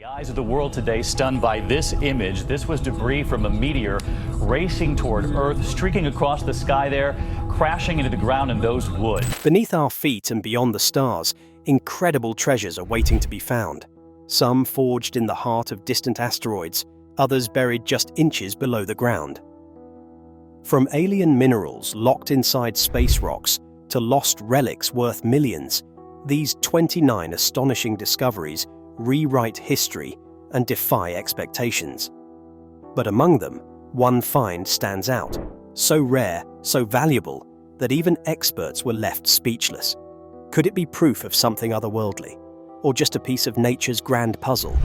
The eyes of the world today stunned by this image. This was debris from a meteor racing toward Earth, streaking across the sky there, crashing into the ground in those woods. Beneath our feet and beyond the stars, incredible treasures are waiting to be found. Some forged in the heart of distant asteroids, others buried just inches below the ground. From alien minerals locked inside space rocks to lost relics worth millions, these 29 astonishing discoveries rewrite history and defy expectations. But among them, one find stands out, so rare, so valuable, that even experts were left speechless. Could it be proof of something otherworldly, or just a piece of nature's grand puzzle?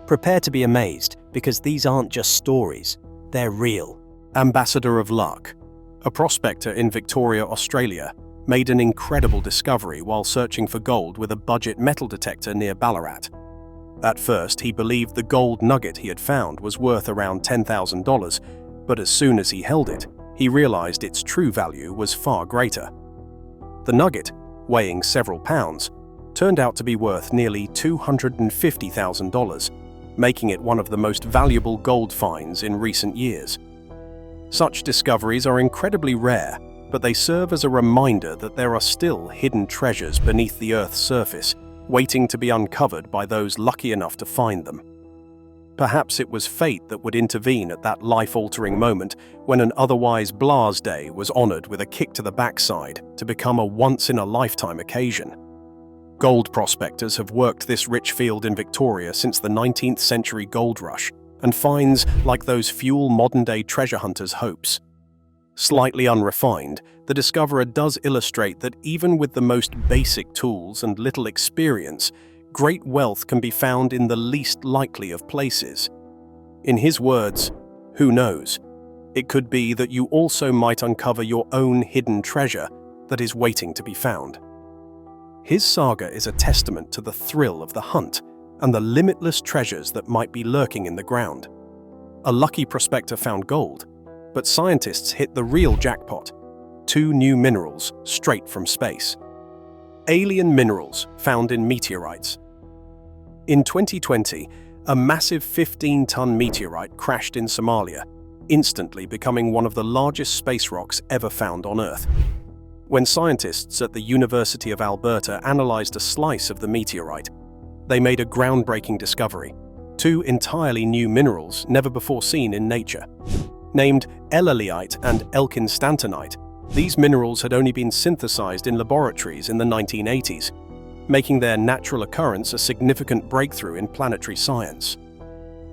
Prepare to be amazed, because these aren't just stories, they're real. Ambassador of Luck, a prospector in Victoria, Australia, made an incredible discovery while searching for gold with a budget metal detector near Ballarat. At first, he believed the gold nugget he had found was worth around $10,000, but as soon as he held it, he realized its true value was far greater. The nugget, weighing several pounds, turned out to be worth nearly $250,000, making it one of the most valuable gold finds in recent years. Such discoveries are incredibly rare, but they serve as a reminder that there are still hidden treasures beneath the Earth's surface, waiting to be uncovered by those lucky enough to find them. Perhaps it was fate that would intervene at that life-altering moment when an otherwise blasé day was honored with a kick to the backside to become a once-in-a-lifetime occasion. Gold prospectors have worked this rich field in Victoria since the 19th century gold rush, and finds like those fuel modern-day treasure hunters' hopes. Slightly unrefined, the discoverer does illustrate that even with the most basic tools and little experience, great wealth can be found in the least likely of places. In his words, who knows? It could be that you also might uncover your own hidden treasure that is waiting to be found. His saga is a testament to the thrill of the hunt and the limitless treasures that might be lurking in the ground. A lucky prospector found gold, but scientists hit the real jackpot: 2 new minerals straight from space. Alien minerals found in meteorites. In 2020, a massive 15-ton meteorite crashed in Somalia, instantly becoming one of the largest space rocks ever found on Earth. When scientists at the University of Alberta analyzed a slice of the meteorite, they made a groundbreaking discovery: 2 entirely new minerals never before seen in nature. Named ellalite and elkinstantonite, these minerals had only been synthesized in laboratories in the 1980s, making their natural occurrence a significant breakthrough in planetary science.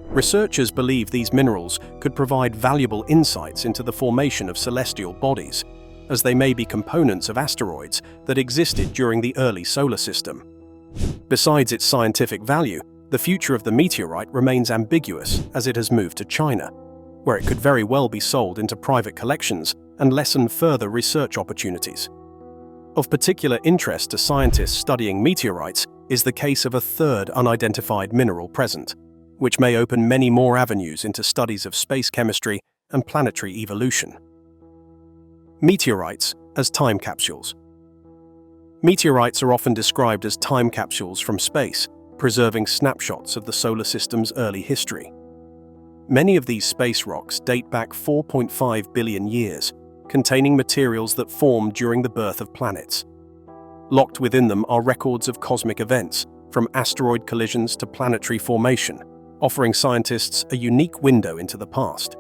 Researchers believe these minerals could provide valuable insights into the formation of celestial bodies, as they may be components of asteroids that existed during the early solar system. Besides its scientific value, the future of the meteorite remains ambiguous as it has moved to China, where it could very well be sold into private collections and lessen further research opportunities. Of particular interest to scientists studying meteorites is the case of a third unidentified mineral present, which may open many more avenues into studies of space chemistry and planetary evolution. Meteorites as time capsules. Meteorites are often described as time capsules from space, preserving snapshots of the solar system's early history. Many of these space rocks date back 4.5 billion years, containing materials that formed during the birth of planets. Locked within them are records of cosmic events, from asteroid collisions to planetary formation, offering scientists a unique window into the past.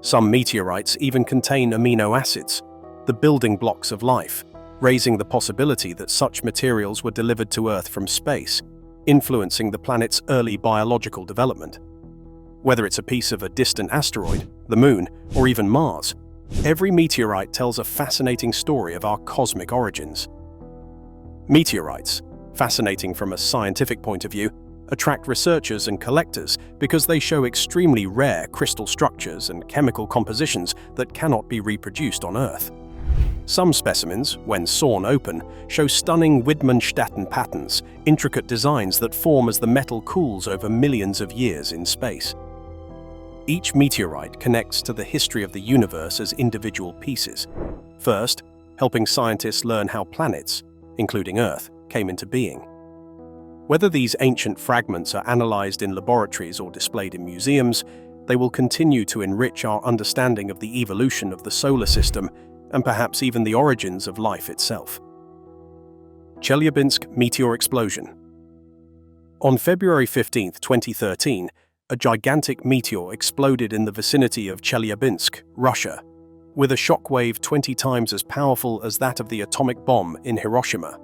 Some meteorites even contain amino acids, the building blocks of life, raising the possibility that such materials were delivered to Earth from space, influencing the planet's early biological development. Whether it's a piece of a distant asteroid, the Moon, or even Mars, every meteorite tells a fascinating story of our cosmic origins. Meteorites, fascinating from a scientific point of view, attract researchers and collectors because they show extremely rare crystal structures and chemical compositions that cannot be reproduced on Earth. Some specimens, when sawn open, show stunning Widmanstätten patterns, intricate designs that form as the metal cools over millions of years in space. Each meteorite connects to the history of the universe as individual pieces, first helping scientists learn how planets, including Earth, came into being. Whether these ancient fragments are analyzed in laboratories or displayed in museums, they will continue to enrich our understanding of the evolution of the solar system and perhaps even the origins of life itself. Chelyabinsk meteor explosion. On February 15, 2013, a gigantic meteor exploded in the vicinity of Chelyabinsk, Russia, with a shockwave 20 times as powerful as that of the atomic bomb in Hiroshima.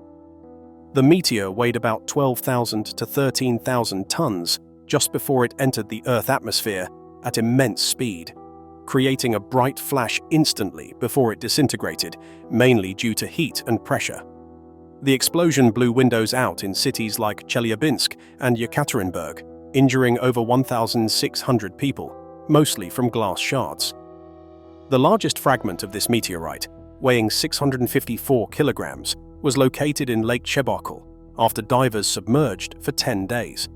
The meteor weighed about 12,000 to 13,000 tons just before it entered the Earth atmosphere at immense speed, creating a bright flash instantly before it disintegrated, mainly due to heat and pressure. The explosion blew windows out in cities like Chelyabinsk and Yekaterinburg, injuring over 1,600 people, mostly from glass shards. The largest fragment of this meteorite, weighing 654 kilograms, was located in Lake Chelyabinsk after divers submerged for 10 days.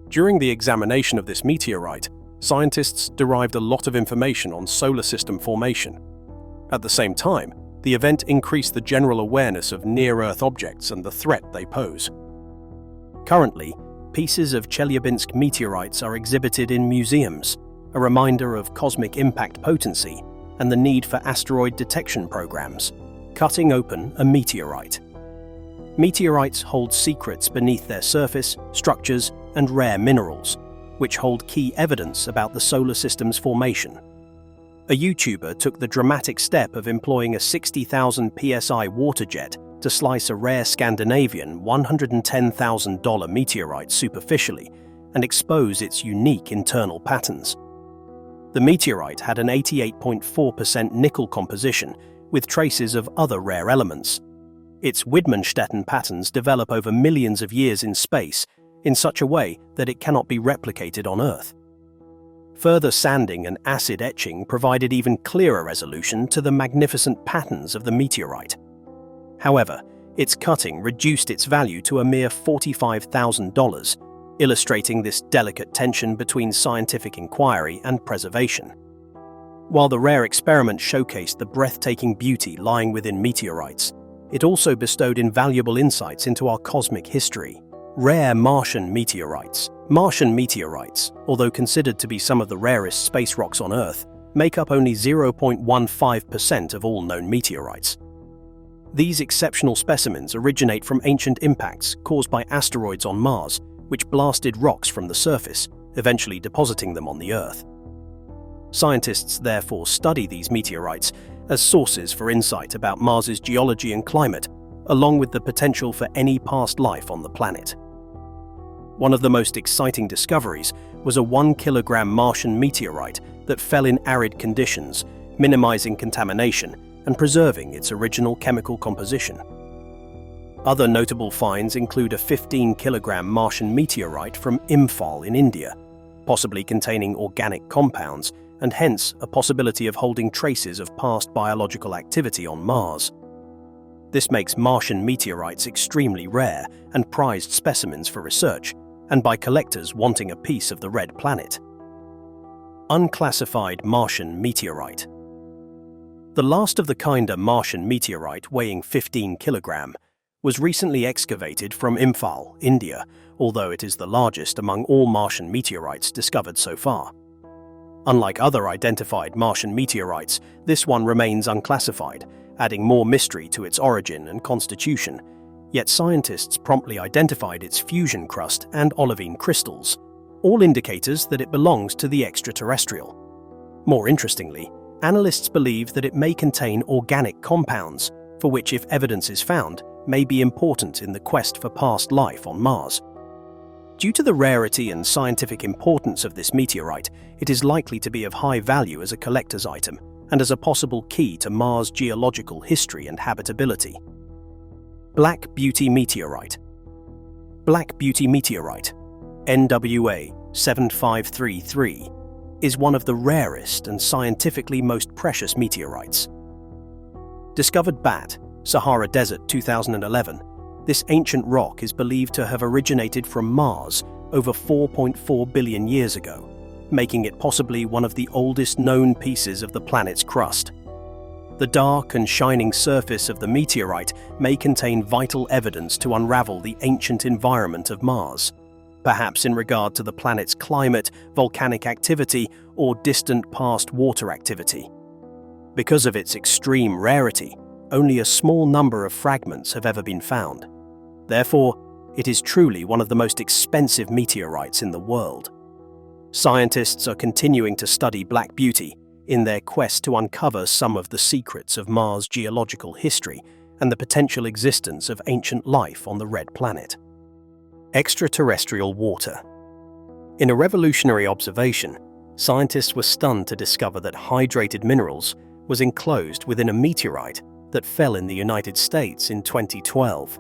During the examination of this meteorite, scientists derived a lot of information on solar system formation. At the same time, the event increased the general awareness of near-Earth objects and the threat they pose. Currently, pieces of Chelyabinsk meteorites are exhibited in museums, a reminder of cosmic impact potency and the need for asteroid detection programs. Cutting open a meteorite. Meteorites hold secrets beneath their surface, structures, and rare minerals, which hold key evidence about the solar system's formation. A YouTuber took the dramatic step of employing a 60,000 psi water jet to slice a rare Scandinavian $110,000 meteorite superficially and expose its unique internal patterns. The meteorite had an 88.4% nickel composition with traces of other rare elements. Its Widmanstätten patterns develop over millions of years in space in such a way that it cannot be replicated on Earth. Further sanding and acid etching provided even clearer resolution to the magnificent patterns of the meteorite. However, its cutting reduced its value to a mere $45,000, illustrating this delicate tension between scientific inquiry and preservation. While the rare experiment showcased the breathtaking beauty lying within meteorites, it also bestowed invaluable insights into our cosmic history. Rare Martian meteorites. Martian meteorites, although considered to be some of the rarest space rocks on Earth, make up only 0.15% of all known meteorites. These exceptional specimens originate from ancient impacts caused by asteroids on Mars, which blasted rocks from the surface, eventually depositing them on the Earth. Scientists therefore study these meteorites as sources for insight about Mars's geology and climate, along with the potential for any past life on the planet. One of the most exciting discoveries was a 1-kilogram Martian meteorite that fell in arid conditions, minimizing contamination and preserving its original chemical composition. Other notable finds include a 15-kilogram Martian meteorite from Imphal in India, possibly containing organic compounds and hence a possibility of holding traces of past biological activity on Mars. This makes Martian meteorites extremely rare and prized specimens for research, and by collectors wanting a piece of the red planet. Unclassified Martian meteorite. The last of the kinder Martian meteorite weighing 15 kilogram was recently excavated from Imphal, India, although it is the largest among all Martian meteorites discovered so far. Unlike other identified Martian meteorites, this one remains unclassified, adding more mystery to its origin and constitution, yet scientists promptly identified its fusion crust and olivine crystals, all indicators that it belongs to the extraterrestrial. More interestingly, analysts believe that it may contain organic compounds, for which, if evidence is found, may be important in the quest for past life on Mars. Due to the rarity and scientific importance of this meteorite, it is likely to be of high value as a collector's item and as a possible key to Mars' geological history and habitability. Black Beauty Meteorite. Black Beauty Meteorite, NWA 7533, is one of the rarest and scientifically most precious meteorites. Discovered Bat, Sahara Desert 2011, this ancient rock is believed to have originated from Mars over 4.4 billion years ago, making it possibly one of the oldest known pieces of the planet's crust. The dark and shining surface of the meteorite may contain vital evidence to unravel the ancient environment of Mars, perhaps in regard to the planet's climate, volcanic activity, or distant past water activity. Because of its extreme rarity, only a small number of fragments have ever been found. Therefore, it is truly one of the most expensive meteorites in the world. Scientists are continuing to study Black Beauty in their quest to uncover some of the secrets of Mars' geological history and the potential existence of ancient life on the red planet. Extraterrestrial water. In a revolutionary observation, scientists were stunned to discover that hydrated minerals was enclosed within a meteorite that fell in the United States in 2012.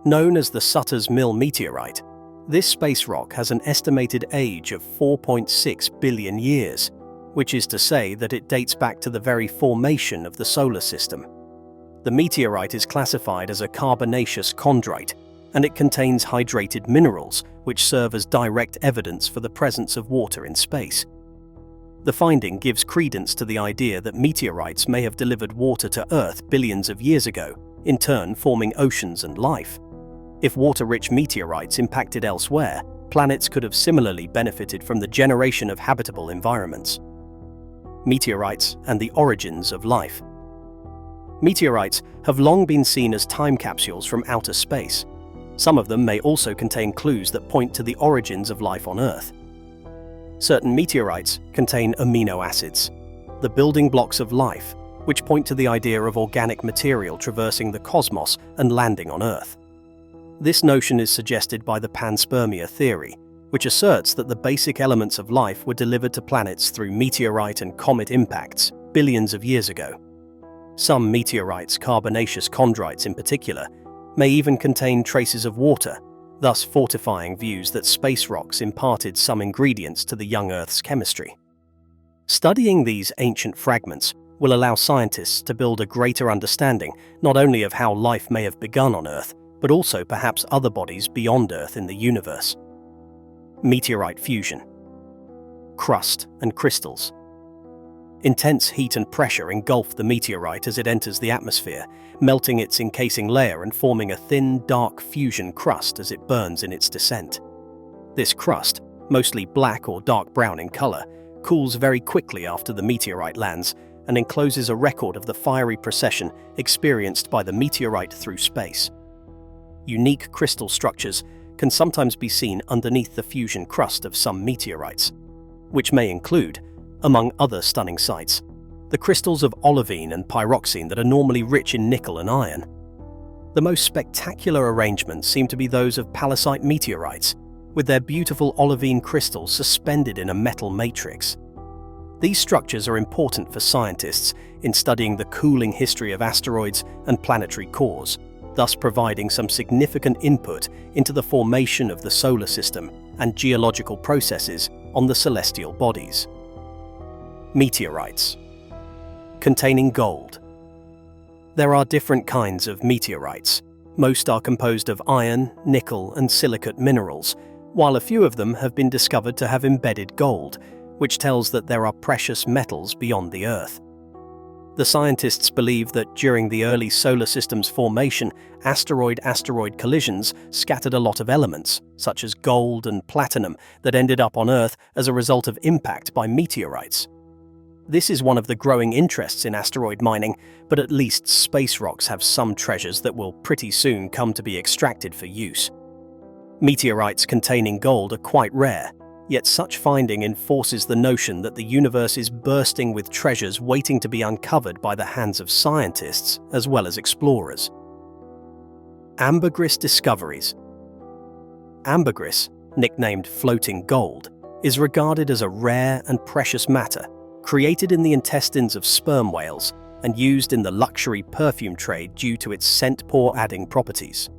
Known as the Sutter's Mill meteorite, this space rock has an estimated age of 4.6 billion years, which is to say that it dates back to the very formation of the solar system. The meteorite is classified as a carbonaceous chondrite, and it contains hydrated minerals which serve as direct evidence for the presence of water in space. The finding gives credence to the idea that meteorites may have delivered water to Earth billions of years ago, in turn forming oceans and life. If water-rich meteorites impacted elsewhere, planets could have similarly benefited from the generation of habitable environments. Meteorites and the origins of life. Meteorites have long been seen as time capsules from outer space. Some of them may also contain clues that point to the origins of life on Earth. Certain meteorites contain amino acids, the building blocks of life, which point to the idea of organic material traversing the cosmos and landing on Earth. This notion is suggested by the panspermia theory, which asserts that the basic elements of life were delivered to planets through meteorite and comet impacts billions of years ago. Some meteorites, carbonaceous chondrites in particular, may even contain traces of water, thus fortifying views that space rocks imparted some ingredients to the young Earth's chemistry. Studying these ancient fragments will allow scientists to build a greater understanding not only of how life may have begun on Earth, but also perhaps other bodies beyond Earth in the universe. Meteorite fusion. Crust and crystals. Intense heat and pressure engulf the meteorite as it enters the atmosphere, melting its encasing layer and forming a thin, dark fusion crust as it burns in its descent. This crust, mostly black or dark brown in color, cools very quickly after the meteorite lands and encloses a record of the fiery procession experienced by the meteorite through space. Unique crystal structures can sometimes be seen underneath the fusion crust of some meteorites, which may include, among other stunning sights, the crystals of olivine and pyroxene that are normally rich in nickel and iron. The most spectacular arrangements seem to be those of palisite meteorites, with their beautiful olivine crystals suspended in a metal matrix. These structures are important for scientists in studying the cooling history of asteroids and planetary cores, thus providing some significant input into the formation of the solar system and geological processes on the celestial bodies. Meteorites. Containing gold. There are different kinds of meteorites. Most are composed of iron, nickel, and silicate minerals, while a few of them have been discovered to have embedded gold, which tells that there are precious metals beyond the Earth. The scientists believe that during the early solar system's formation, asteroid-asteroid collisions scattered a lot of elements, such as gold and platinum, that ended up on Earth as a result of impact by meteorites. This is one of the growing interests in asteroid mining, but at least space rocks have some treasures that will pretty soon come to be extracted for use. Meteorites containing gold are quite rare, yet such finding enforces the notion that the universe is bursting with treasures waiting to be uncovered by the hands of scientists as well as explorers. Ambergris discoveries. Ambergris, nicknamed floating gold, is regarded as a rare and precious matter created in the intestines of sperm whales and used in the luxury perfume trade due to its scent-pore adding properties.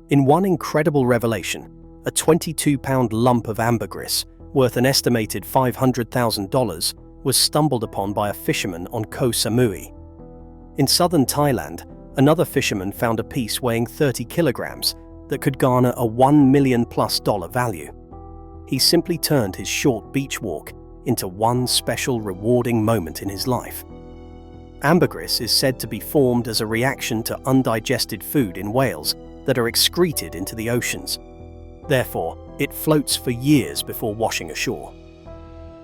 In one incredible revelation, a 22-pound lump of ambergris, worth an estimated $500,000, was stumbled upon by a fisherman on Koh Samui. In southern Thailand, another fisherman found a piece weighing 30 kilograms that could garner a $1 million+ value. He simply turned his short beach walk into one special rewarding moment in his life. Ambergris is said to be formed as a reaction to undigested food in whales that are excreted into the oceans. Therefore, it floats for years before washing ashore.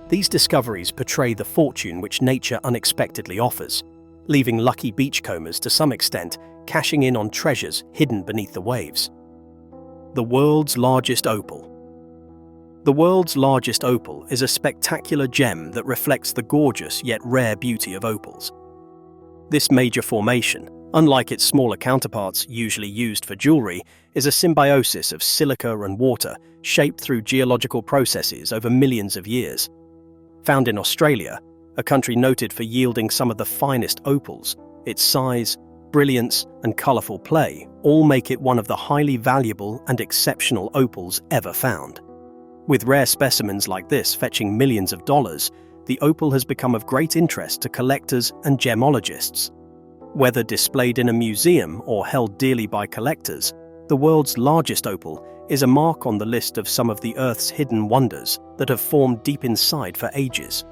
These discoveries portray the fortune which nature unexpectedly offers, leaving lucky beachcombers to some extent cashing in on treasures hidden beneath the waves. The world's largest opal. The world's largest opal is a spectacular gem that reflects the gorgeous yet rare beauty of opals. This major formation, unlike its smaller counterparts usually used for jewelry, is a symbiosis of silica and water shaped through geological processes over millions of years. Found in Australia, a country noted for yielding some of the finest opals, its size, brilliance, and colourful play all make it one of the highly valuable and exceptional opals ever found. With rare specimens like this fetching millions of dollars, the opal has become of great interest to collectors and gemologists. Whether displayed in a museum or held dearly by collectors, the world's largest opal is a mark on the list of some of the Earth's hidden wonders that have formed deep inside for ages.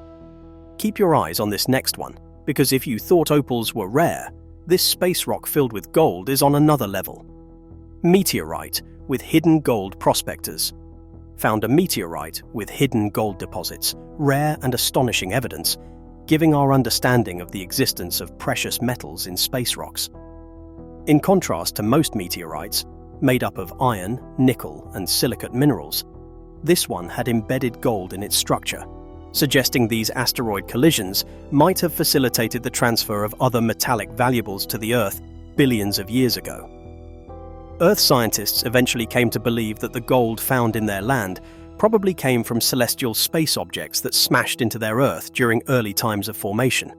Keep your eyes on this next one, because if you thought opals were rare, this space rock filled with gold is on another level. Meteorite with hidden gold prospectors. Found a meteorite with hidden gold deposits, rare and astonishing evidence, giving our understanding of the existence of precious metals in space rocks. In contrast to most meteorites, made up of iron, nickel, and silicate minerals, this one had embedded gold in its structure, suggesting these asteroid collisions might have facilitated the transfer of other metallic valuables to the Earth billions of years ago. Earth scientists eventually came to believe that the gold found in their land probably came from celestial space objects that smashed into their Earth during early times of formation.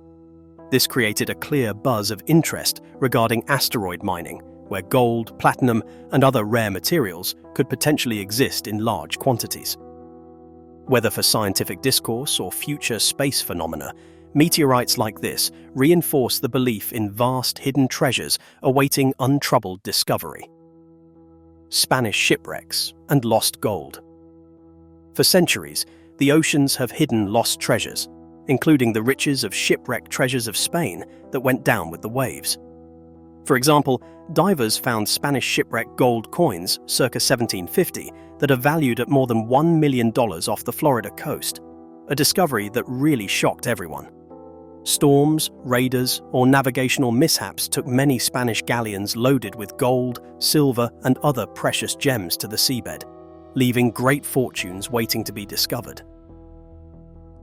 This created a clear buzz of interest regarding asteroid mining, where gold, platinum, and other rare materials could potentially exist in large quantities. Whether for scientific discourse or future space phenomena, meteorites like this reinforce the belief in vast hidden treasures awaiting untroubled discovery. Spanish shipwrecks and lost gold. For centuries, the oceans have hidden lost treasures, including the riches of shipwrecked treasures of Spain that went down with the waves. For example, divers found Spanish shipwreck gold coins circa 1750 that are valued at more than $1 million off the Florida coast, a discovery that really shocked everyone. Storms, raiders, or navigational mishaps took many Spanish galleons loaded with gold, silver, and other precious gems to the seabed, leaving great fortunes waiting to be discovered.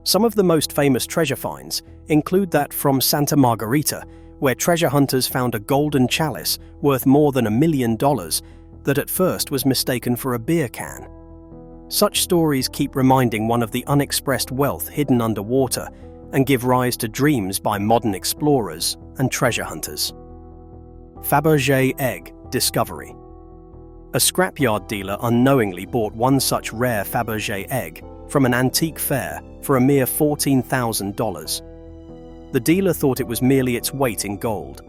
Some of the most famous treasure finds include that from Santa Margarita, where treasure hunters found a golden chalice worth more than $1 million that at first was mistaken for a beer can. Such stories keep reminding one of the unexpressed wealth hidden underwater and give rise to dreams by modern explorers and treasure hunters. Fabergé egg discovery. A scrapyard dealer unknowingly bought one such rare Fabergé egg from an antique fair for a mere $14,000. The dealer thought it was merely its weight in gold.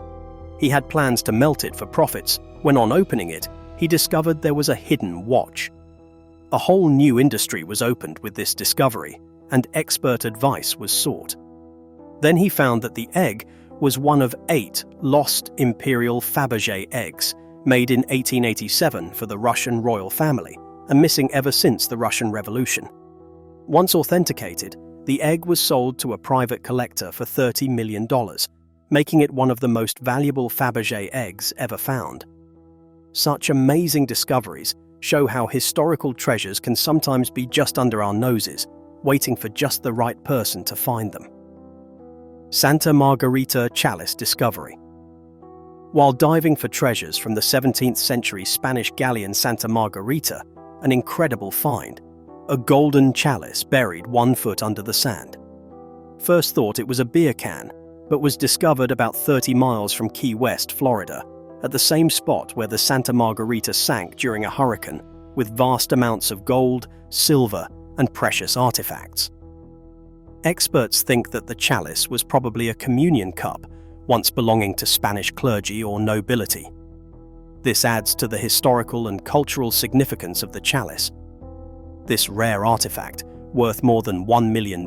He had plans to melt it for profits when, on opening it, he discovered there was a hidden watch. A whole new industry was opened with this discovery, and expert advice was sought. Then he found that the egg was one of 8 lost imperial Fabergé eggs made in 1887 for the Russian royal family and missing ever since the Russian Revolution. Once authenticated, the egg was sold to a private collector for $30 million, making it one of the most valuable Fabergé eggs ever found. Such amazing discoveries show how historical treasures can sometimes be just under our noses, waiting for just the right person to find them. Santa Margarita chalice discovery. While diving for treasures from the 17th century Spanish galleon Santa Margarita, an incredible find, a golden chalice buried 1 foot under the sand. First thought it was a beer can, but was discovered about 30 miles from Key West, Florida, at the same spot where the Santa Margarita sank during a hurricane, with vast amounts of gold, silver, and precious artifacts. Experts think that the chalice was probably a communion cup, once belonging to Spanish clergy or nobility. This adds to the historical and cultural significance of the chalice. This rare artifact, worth more than $1 million,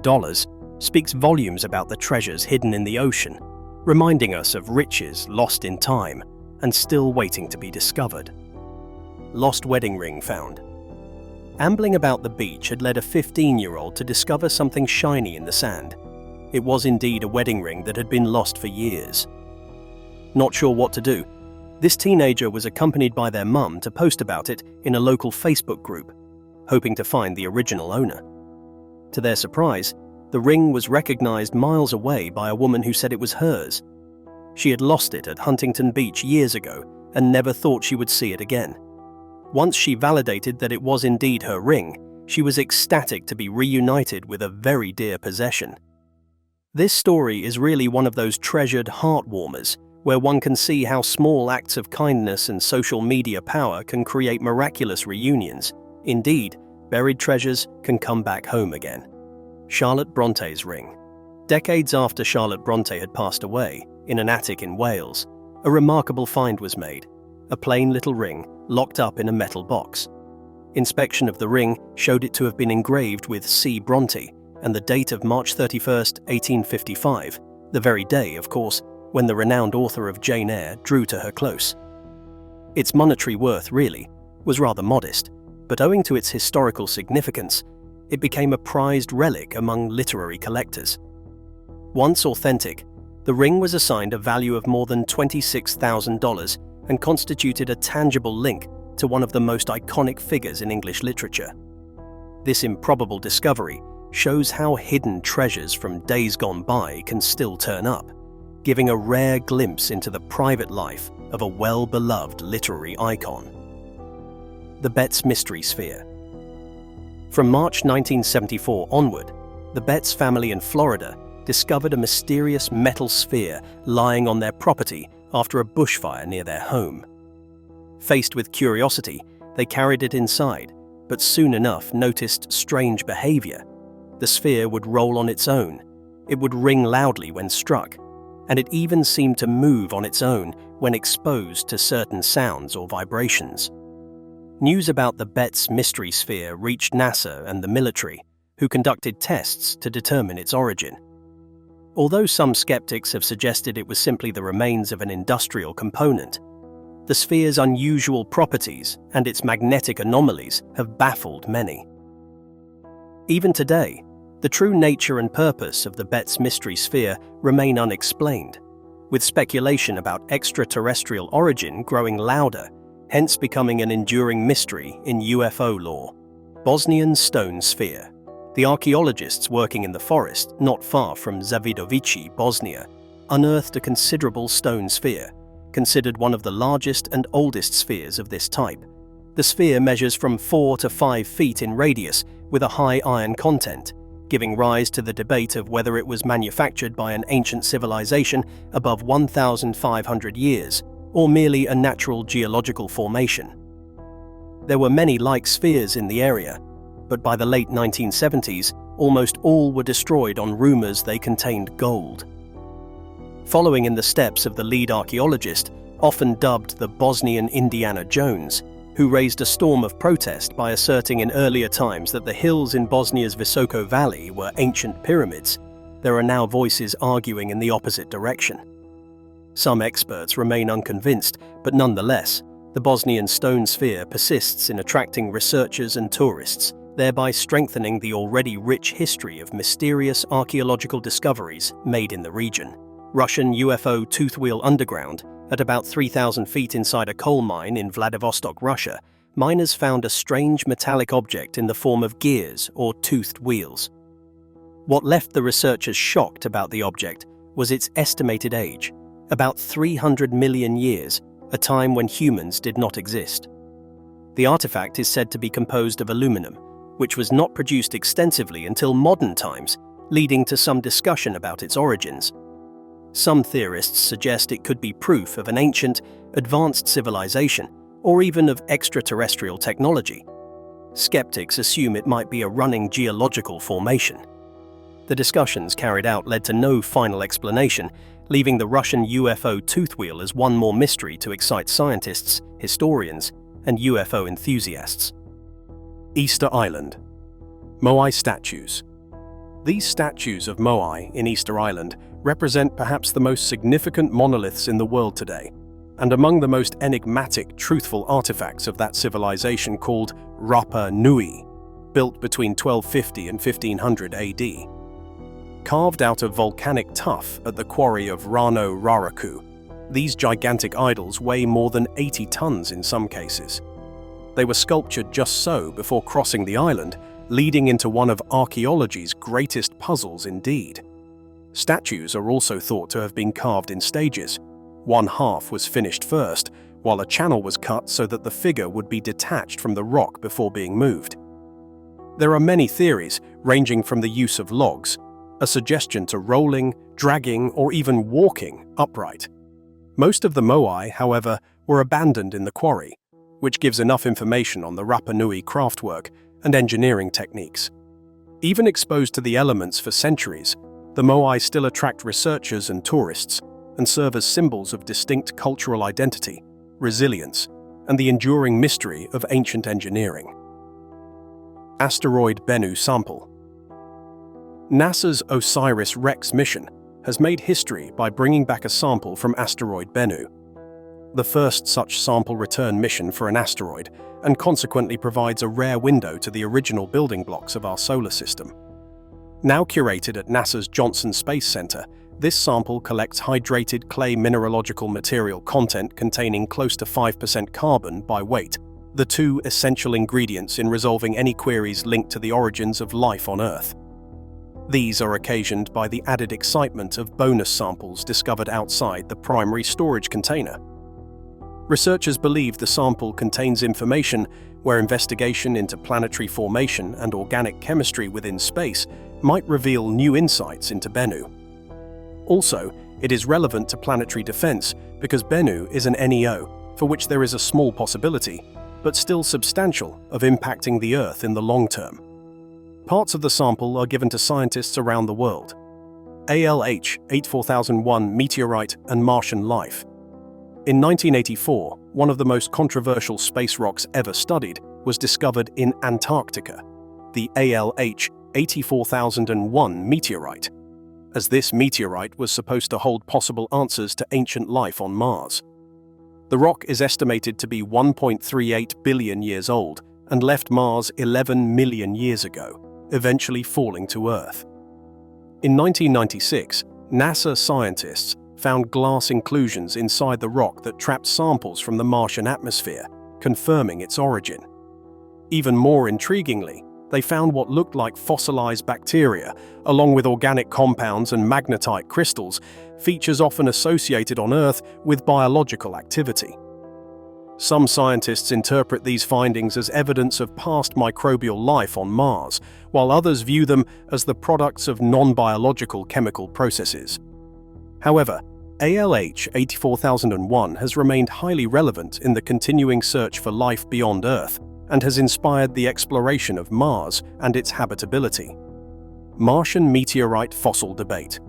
speaks volumes about the treasures hidden in the ocean, reminding us of riches lost in time and still waiting to be discovered. Lost wedding ring found. Ambling about the beach had led a 15-year-old to discover something shiny in the sand. It was indeed a wedding ring that had been lost for years. Not sure what to do, this teenager was accompanied by their mum to post about it in a local Facebook group, hoping to find the original owner. To their surprise, the ring was recognized miles away by a woman who said it was hers. She had lost it at Huntington Beach years ago and never thought she would see it again. Once she validated that it was indeed her ring, she was ecstatic to be reunited with a very dear possession. This story is really one of those treasured heart-warmers, where one can see how small acts of kindness and social media power can create miraculous reunions. Indeed, buried treasures can come back home again. Charlotte Bronte's ring. Decades after Charlotte Bronte had passed away, in an attic in Wales, a remarkable find was made. A plain little ring locked up in a metal box. Inspection of the ring showed it to have been engraved with C. Bronte and the date of March 31st, 1855, the very day, of course, when the renowned author of Jane Eyre drew to her close. Its monetary worth, really, was rather modest, but owing to its historical significance, it became a prized relic among literary collectors. Once authentic, the ring was assigned a value of more than $26,000 and constituted a tangible link to one of the most iconic figures in English literature. This improbable discovery shows how hidden treasures from days gone by can still turn up, giving a rare glimpse into the private life of a well-beloved literary icon. The Betts Mystery Sphere. From March 1974 onward, the Betts family in Florida discovered a mysterious metal sphere lying on their property after a bushfire near their home. Faced with curiosity, they carried it inside, but soon enough noticed strange behavior. The sphere would roll on its own, it would ring loudly when struck, and it even seemed to move on its own when exposed to certain sounds or vibrations. News about the Betts Mystery Sphere reached NASA and the military, who conducted tests to determine its origin. Although some skeptics have suggested it was simply the remains of an industrial component, the sphere's unusual properties and its magnetic anomalies have baffled many. Even today, the true nature and purpose of the Betts Mystery Sphere remain unexplained, with speculation about extraterrestrial origin growing louder, hence becoming an enduring mystery in UFO lore. Bosnian Stone Sphere. The archaeologists working in the forest not far from Zavidovici, Bosnia, unearthed a considerable stone sphere, considered one of the largest and oldest spheres of this type. The sphere measures from 4 to 5 feet in radius with a high iron content, giving rise to the debate of whether it was manufactured by an ancient civilization above 1,500 years or merely a natural geological formation. There were many like spheres in the area, but by the late 1970s, almost all were destroyed on rumors they contained gold. Following in the steps of the lead archaeologist, often dubbed the Bosnian Indiana Jones, who raised a storm of protest by asserting in earlier times that the hills in Bosnia's Visoko Valley were ancient pyramids, there are now voices arguing in the opposite direction. Some experts remain unconvinced, but nonetheless, the Bosnian stone sphere persists in attracting researchers and tourists, thereby strengthening the already rich history of mysterious archaeological discoveries made in the region. Russian UFO tooth wheel underground. At about 3,000 feet inside a coal mine in Vladivostok, Russia, miners found a strange metallic object in the form of gears or toothed wheels. What left the researchers shocked about the object was its estimated age, about 300 million years, a time when humans did not exist. The artifact is said to be composed of aluminum, which was not produced extensively until modern times, leading to some discussion about its origins. Some theorists suggest it could be proof of an ancient, advanced civilization, or even of extraterrestrial technology. Skeptics assume it might be a running geological formation. The discussions carried out led to no final explanation, leaving the Russian UFO tooth wheel as one more mystery to excite scientists, historians, and UFO enthusiasts. Easter Island. Moai statues. These statues of Moai in Easter Island represent perhaps the most significant monoliths in the world today, and among the most enigmatic, truthful artifacts of that civilization called Rapa Nui, built between 1250 and 1500 AD. Carved out of volcanic tuff at the quarry of Rano Raraku, these gigantic idols weigh more than 80 tons in some cases. They were sculptured just so before crossing the island, leading into one of archaeology's greatest puzzles indeed. Statues are also thought to have been carved in stages. One half was finished first, while a channel was cut so that the figure would be detached from the rock before being moved. There are many theories, ranging from the use of logs, a suggestion to rolling, dragging, or even walking upright. Most of the moai, however, were abandoned in the quarry, which gives enough information on the Rapa Nui craftwork and engineering techniques. Even exposed to the elements for centuries, the moai still attract researchers and tourists and serve as symbols of distinct cultural identity, resilience, and the enduring mystery of ancient engineering. Asteroid Benu sample. NASA's OSIRIS-REx mission has made history by bringing back a sample from Asteroid Benu, the first such sample return mission for an asteroid, and consequently provides a rare window to the original building blocks of our solar system. Now curated at NASA's Johnson Space Center, this sample collects hydrated clay mineralogical material content containing close to 5% carbon by weight, the two essential ingredients in resolving any queries linked to the origins of life on Earth. These are occasioned by the added excitement of bonus samples discovered outside the primary storage container. Researchers believe the sample contains information where investigation into planetary formation and organic chemistry within space might reveal new insights into Bennu. Also, it is relevant to planetary defense because Bennu is an NEO, for which there is a small possibility, but still substantial, of impacting the Earth in the long term. Parts of the sample are given to scientists around the world. ALH 84001 Meteorite and Martian life. In 1984, one of the most controversial space rocks ever studied was discovered in Antarctica, the ALH 84001 meteorite, as this meteorite was supposed to hold possible answers to ancient life on Mars. The rock is estimated to be 1.38 billion years old and left Mars 11 million years ago, eventually falling to Earth. In 1996, NASA scientists found glass inclusions inside the rock that trapped samples from the Martian atmosphere, confirming its origin. Even more intriguingly, they found what looked like fossilized bacteria, along with organic compounds and magnetite crystals, features often associated on Earth with biological activity. Some scientists interpret these findings as evidence of past microbial life on Mars, while others view them as the products of non-biological chemical processes. However, ALH 84001 has remained highly relevant in the continuing search for life beyond Earth and has inspired the exploration of Mars and its habitability. Martian meteorite fossil debate.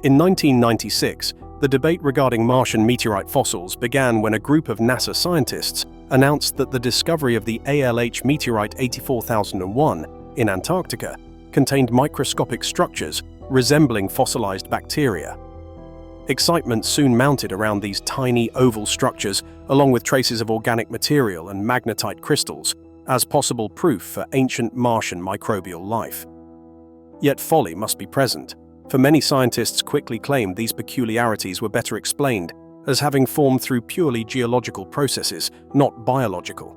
In 1996, the debate regarding Martian meteorite fossils began when a group of NASA scientists announced that the discovery of the ALH meteorite 84001 in Antarctica contained microscopic structures resembling fossilized bacteria. Excitement soon mounted around these tiny oval structures, along with traces of organic material and magnetite crystals, as possible proof for ancient Martian microbial life. Yet folly must be present, for many scientists quickly claimed these peculiarities were better explained as having formed through purely geological processes, not biological.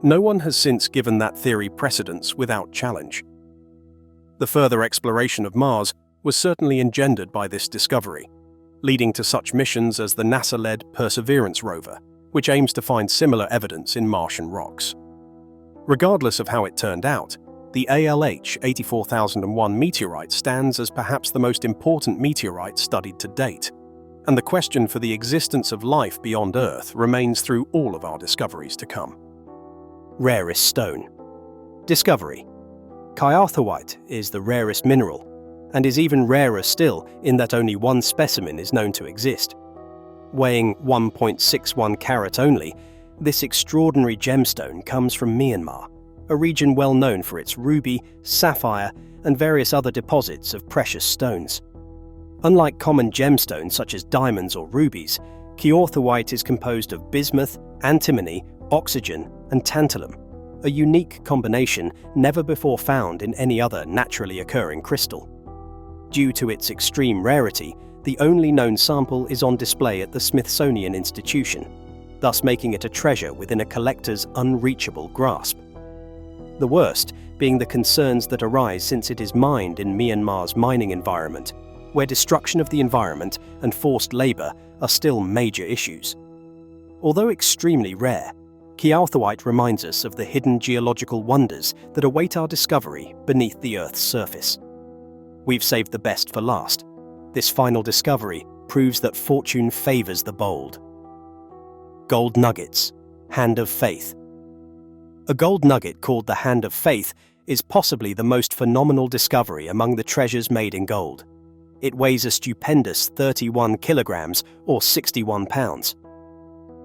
No one has since given that theory precedence without challenge. The further exploration of Mars was certainly engendered by this discovery, leading to such missions as the NASA-led Perseverance rover, which aims to find similar evidence in Martian rocks. Regardless of how it turned out, the ALH 84001 meteorite stands as perhaps the most important meteorite studied to date, and the question for the existence of life beyond Earth remains through all of our discoveries to come. Rarest stone. Discovery. Kyanthorite is the rarest mineral, and is even rarer still in that only one specimen is known to exist. Weighing 1.61 carat only, this extraordinary gemstone comes from Myanmar, a region well known for its ruby, sapphire, and various other deposits of precious stones. Unlike common gemstones such as diamonds or rubies, chaorthowite is composed of bismuth, antimony, oxygen, and tantalum, a unique combination never before found in any other naturally occurring crystal. Due to its extreme rarity, the only known sample is on display at the Smithsonian Institution, thus making it a treasure within a collector's unreachable grasp. The worst being the concerns that arise since it is mined in Myanmar's mining environment, where destruction of the environment and forced labor are still major issues. Although extremely rare, chaorthowite reminds us of the hidden geological wonders that await our discovery beneath the Earth's surface. We've saved the best for last. This final discovery proves that fortune favors the bold. Gold nuggets, Hand of Faith. A gold nugget called the Hand of Faith is possibly the most phenomenal discovery among the treasures made in gold. It weighs a stupendous 31 kilograms or 61 pounds.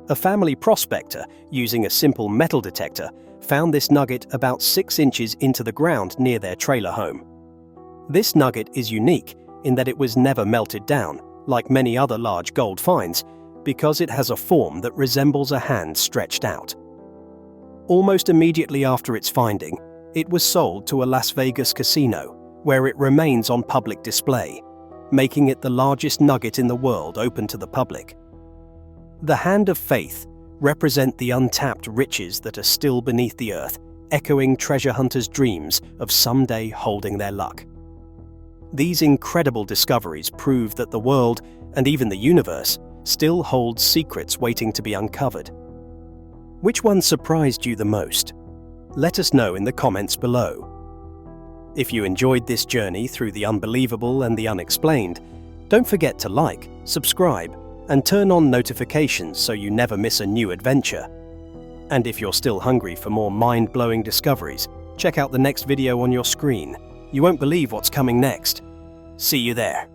A family prospector, using a simple metal detector, found this nugget about 6 inches into the ground near their trailer home. This nugget is unique in that it was never melted down, like many other large gold finds, because it has a form that resembles a hand stretched out. Almost immediately after its finding, it was sold to a Las Vegas casino, where it remains on public display, making it the largest nugget in the world open to the public. The Hand of Faith represent the untapped riches that are still beneath the earth, echoing treasure hunters' dreams of someday holding their luck. These incredible discoveries prove that the world, and even the universe, still holds secrets waiting to be uncovered. Which one surprised you the most? Let us know in the comments below. If you enjoyed this journey through the unbelievable and the unexplained, don't forget to like, subscribe, and turn on notifications so you never miss a new adventure. And if you're still hungry for more mind-blowing discoveries, check out the next video on your screen. You won't believe what's coming next. See you there.